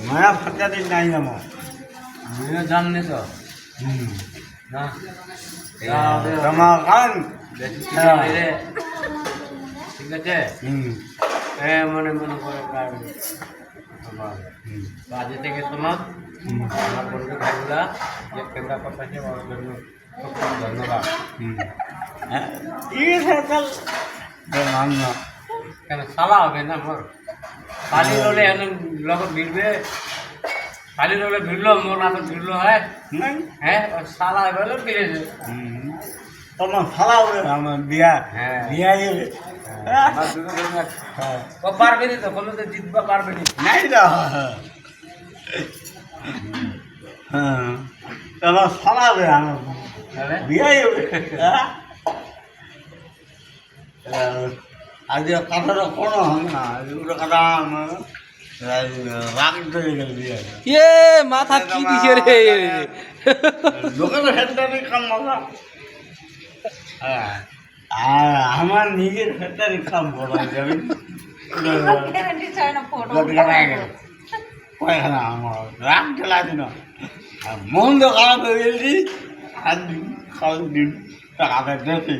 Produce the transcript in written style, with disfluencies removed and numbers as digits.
মায়া ফাঁকা দিন নাই যাবো আমিও জাননি তো না তোমার খান ঠিক আছে মনে মনে করে বাজে থেকে তোমার আমার বন্ধু ভাইগুলা যে কেন্দ্রা করতেছে ওর জন্য খুব খুব ধন্যবাদ কেন সালা হবে না মোর খালি রোলে এখন লগত ভিড়বে খালি রোলে ভিড়লো মোর নামে ভিড়লো হয় হ্যাঁ সালা হলে ফিরেছে তোমার ফালা হবে আমার বিয়া হ্যাঁ বিয়া যাবে ও পারবে নি তো কোনো তো জিতবা পারবে নি নাই তো হ্যাঁ তোমার ফালা হবে আমার তাহলে বিয়া যাবে আজ কথাটা কোনো হবে না এগুলো কথা আমার রাগ ধরে গেল বিয়া এ মাথা কি দিছে রে দোকানে ফ্যাক্টরি কাম মাথা আর আমার নিজের ফ্যাক্টরি কাম করা যাবে কয়খানা আমার রাগ ঠেলা দিন আর মন তো খারাপ হয়ে গেছি আর দিন খাওয়ার দিন টাকা দেখি